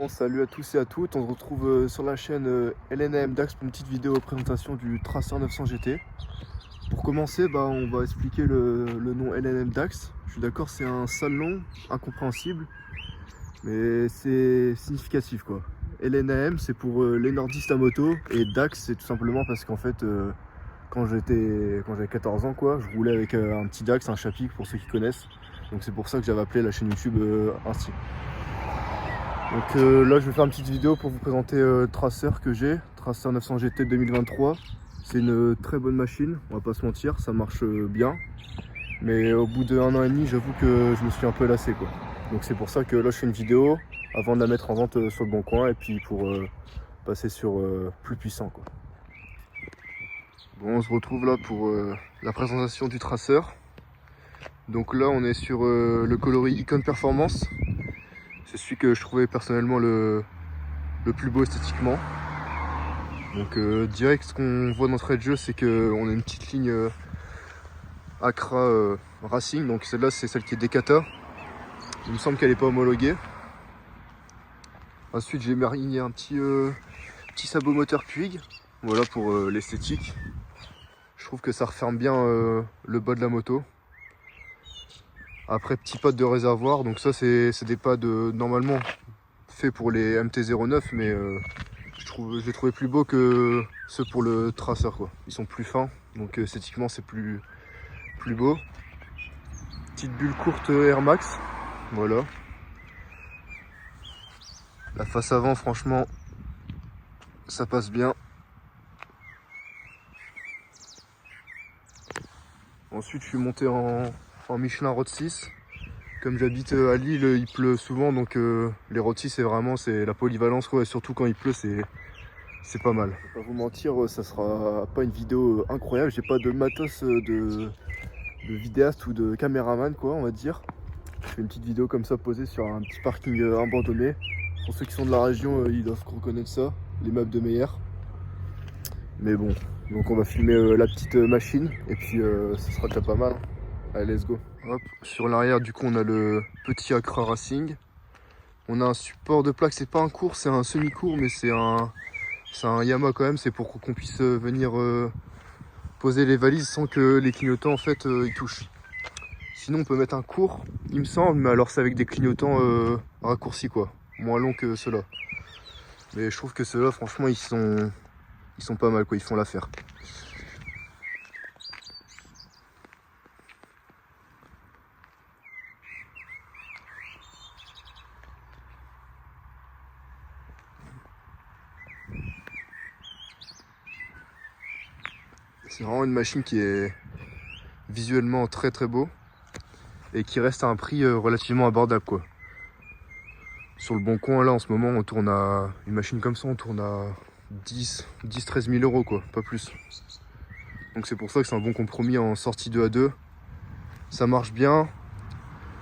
Bon, salut à tous et à toutes, on se retrouve sur la chaîne LNAM Dax pour une petite vidéo présentation du Tracer 900 GT. Pour commencer, on va expliquer le nom LNM Dax. Je suis d'accord, c'est un sale nom, incompréhensible, mais c'est significatif quoi. LNAM c'est pour les nordistes à moto, et Dax c'est tout simplement parce qu'en fait quand j'avais 14 ans quoi, je roulais avec un petit Dax, un Chapic pour ceux qui connaissent. Donc c'est pour ça que j'avais appelé la chaîne YouTube ainsi. Donc là je vais faire une petite vidéo pour vous présenter le Tracer que j'ai, Tracer 900 GT 2023. C'est une très bonne machine, on va pas se mentir, ça marche bien. Mais au bout d'1 an et demi, j'avoue que je me suis un peu lassé quoi. Donc c'est pour ça que là je fais une vidéo avant de la mettre en vente sur le bon coin et puis pour passer sur plus puissant quoi. Bon, on se retrouve là pour la présentation du Tracer. Donc là on est sur le coloris Icon Performance. C'est celui que je trouvais personnellement le plus beau esthétiquement. Donc direct, ce qu'on voit d'entrée de jeu, c'est qu'on a une petite ligne Accra Racing. Donc celle-là, c'est celle qui est Decathlon. Il me semble qu'elle n'est pas homologuée. Ensuite, j'ai mariné un petit sabot moteur Puig. Voilà pour l'esthétique. Je trouve que ça referme bien le bas de la moto. Après, petit pad de réservoir. Donc ça, c'est des pads normalement faits pour les MT-09, mais je les trouvais plus beaux que ceux pour le Tracer quoi. Ils sont plus fins, donc esthétiquement c'est plus beau. Petite bulle courte Air Max, voilà. La face avant franchement ça passe bien. Ensuite je suis monté en Michelin Road 6. Comme j'habite à Lille, il pleut souvent, donc les Road 6 c'est la polyvalence quoi, et surtout quand il pleut c'est pas mal. Je vais pas vous mentir, ça sera pas une vidéo incroyable, j'ai pas de matos de vidéaste ou de caméraman quoi, on va dire. Je fais une petite vidéo comme ça posée sur un petit parking abandonné. Pour ceux qui sont de la région, ils doivent reconnaître ça, les meubles de Meyer. Mais bon, donc on va filmer la petite machine et puis ça sera déjà pas mal. Allez, let's go. Hop, sur l'arrière du coup on a le petit Accra Racing. On a un support de plaque, c'est pas un court, c'est un semi-court, mais c'est un Yamaha quand même, c'est pour qu'on puisse venir poser les valises sans que les clignotants en fait ils touchent. Sinon on peut mettre un court, il me semble, mais alors c'est avec des clignotants raccourcis quoi, moins longs que ceux-là. Mais je trouve que ceux-là franchement ils sont pas mal quoi, ils font l'affaire. C'est vraiment une machine qui est visuellement très très beau et qui reste à un prix relativement abordable quoi. Sur le bon coin là en ce moment on tourne à une machine comme ça, on tourne à 10-13 000 euros quoi, pas plus. Donc c'est pour ça que c'est un bon compromis en sortie 2 à 2. Ça marche bien,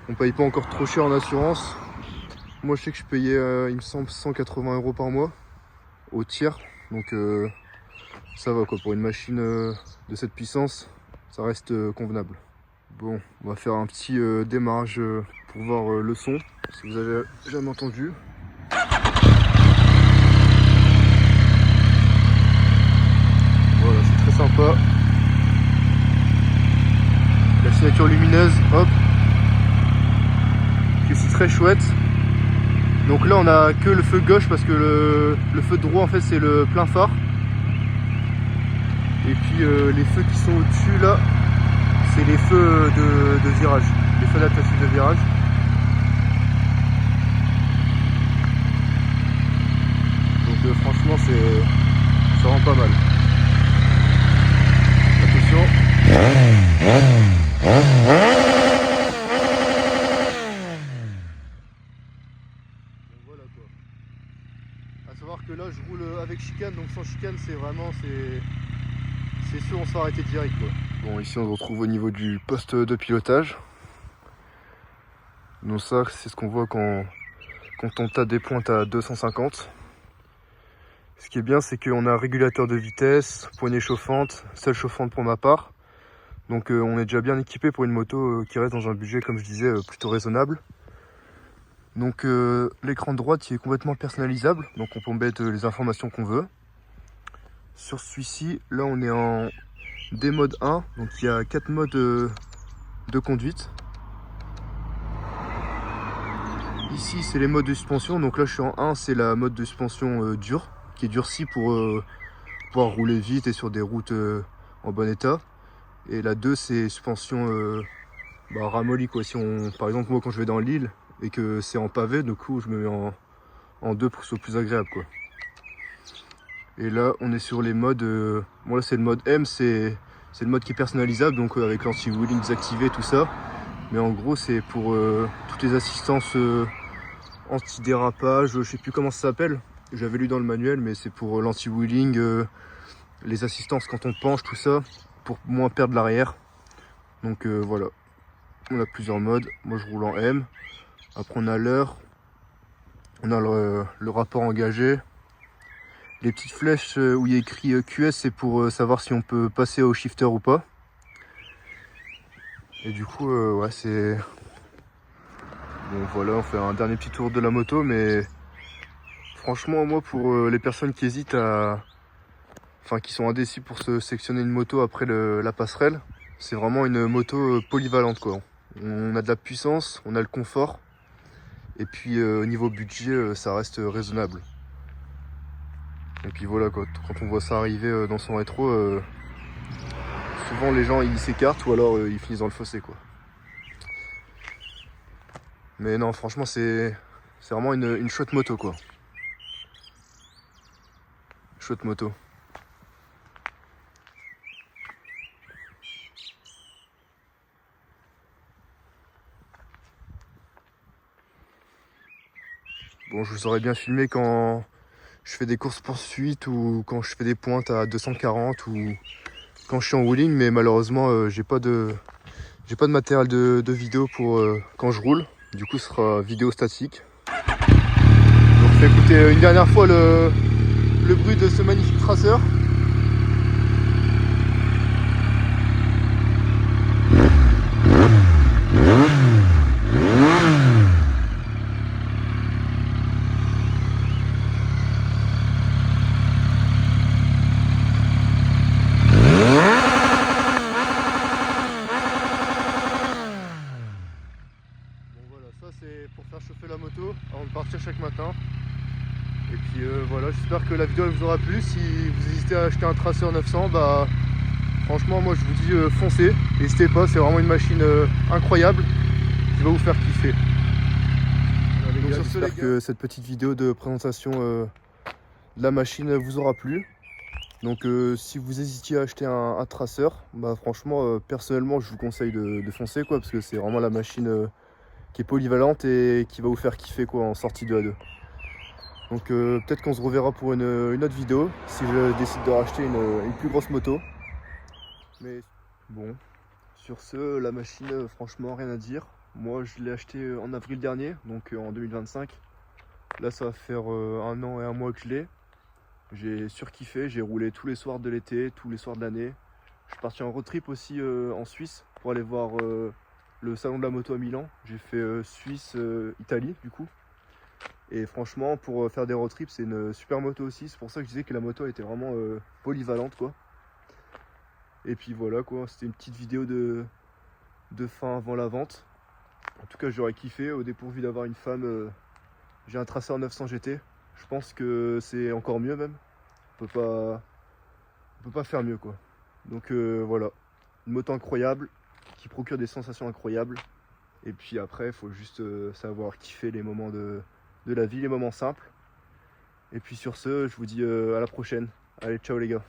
on paye pas encore trop cher en assurance. Moi je sais que je payais il me semble 180 euros par mois au tiers, donc ça va quoi, pour une machine de cette puissance ça reste convenable. Bon, on va faire un petit démarrage pour voir le son, si vous avez jamais entendu. Voilà, c'est très sympa. La signature lumineuse, hop. C'est aussi très chouette. Donc là on a que le feu gauche parce que le feu droit en fait c'est le plein phare. Et puis les feux qui sont au-dessus là, c'est les feux de virage, les feux d'adaptation de virage. Donc franchement c'est vraiment pas mal. Attention. Donc voilà quoi. À savoir que là je roule avec chicane, donc sans chicane c'est vraiment c'est sûr on se fait arrêter direct quoi. Bon, ici on se retrouve au niveau du poste de pilotage. Donc ça c'est ce qu'on voit quand on tape des pointes à 250. Ce qui est bien c'est qu'on a un régulateur de vitesse, poignée chauffante, selle chauffante pour ma part. Donc on est déjà bien équipé pour une moto qui reste dans un budget comme je disais plutôt raisonnable. Donc l'écran de droite il est complètement personnalisable, donc on peut mettre les informations qu'on veut. Sur celui-ci, là on est en D mode 1, donc il y a 4 modes de conduite. Ici c'est les modes de suspension, donc là je suis en 1, c'est la mode de suspension dure, qui est durcie pour pouvoir rouler vite et sur des routes en bon état. Et la 2 c'est suspension ramollie quoi. Si on, par exemple moi quand je vais dans l'île et que c'est en pavé, du coup je me mets en 2 pour que ce soit plus agréable quoi. Et là on est sur les modes, bon là c'est le mode M, c'est le mode qui est personnalisable, donc avec l'anti-wheeling désactivé tout ça. Mais en gros c'est pour toutes les assistances anti-dérapage, je sais plus comment ça s'appelle, j'avais lu dans le manuel, mais c'est pour l'anti-wheeling, les assistances quand on penche, tout ça, pour moins perdre l'arrière. Donc voilà, on a plusieurs modes, moi je roule en M. Après on a l'heure, on a le rapport engagé. Les petites flèches où il y a écrit QS, c'est pour savoir si on peut passer au shifter ou pas. Et du coup, ouais, c'est... Bon voilà, on fait un dernier petit tour de la moto, mais franchement, moi, pour les personnes qui hésitent à... Enfin, qui sont indécis pour se sectionner une moto après la passerelle, c'est vraiment une moto polyvalente, quoi. On a de la puissance, on a le confort, et puis au niveau budget, ça reste raisonnable. Et puis voilà quoi, quand on voit ça arriver dans son rétro, souvent les gens ils s'écartent ou alors ils finissent dans le fossé quoi. Mais non franchement c'est vraiment une chouette moto quoi. Chouette moto. Bon je vous aurais bien filmé quand je fais des courses poursuites ou quand je fais des pointes à 240 ou quand je suis en wheeling, mais malheureusement j'ai pas de matériel de vidéo pour quand je roule. Du coup ce sera vidéo statique. Donc je vais écouter une dernière fois le bruit de ce magnifique traceur. C'est pour faire chauffer la moto avant de partir chaque matin. Et puis voilà, j'espère que la vidéo elle vous aura plu. Si vous hésitez à acheter un Tracer 900, bah franchement moi je vous dis foncez, n'hésitez pas, c'est vraiment une machine incroyable qui va vous faire kiffer. Donc j'espère que cette petite vidéo de présentation de la machine vous aura plu. Donc si vous hésitiez à acheter un Tracer, bah franchement personnellement je vous conseille de foncer quoi, parce que c'est vraiment la machine qui est polyvalente et qui va vous faire kiffer quoi en sortie de A2. Donc peut-être qu'on se reverra pour une autre vidéo si je décide de racheter une plus grosse moto. Mais bon, sur ce, la machine franchement rien à dire. Moi je l'ai acheté en avril dernier, donc en 2025. Là ça va faire 1 an et 1 mois que je l'ai. J'ai surkiffé, j'ai roulé tous les soirs de l'été, tous les soirs de l'année. Je suis parti en road trip aussi en Suisse pour aller voir le salon de la moto à Milan. J'ai fait Suisse, Italie du coup. Et franchement pour faire des road trips c'est une super moto aussi. C'est pour ça que je disais que la moto était vraiment polyvalente quoi. Et puis voilà quoi, c'était une petite vidéo de fin avant la vente. En tout cas j'aurais kiffé, au dépourvu d'avoir une femme, j'ai un Tracer 900 GT. Je pense que c'est encore mieux même. On peut pas faire mieux quoi. Donc voilà, une moto incroyable qui procure des sensations incroyables. Et puis après il faut juste savoir kiffer les moments de la vie, les moments simples. Et puis sur ce, je vous dis à la prochaine. Allez, ciao les gars.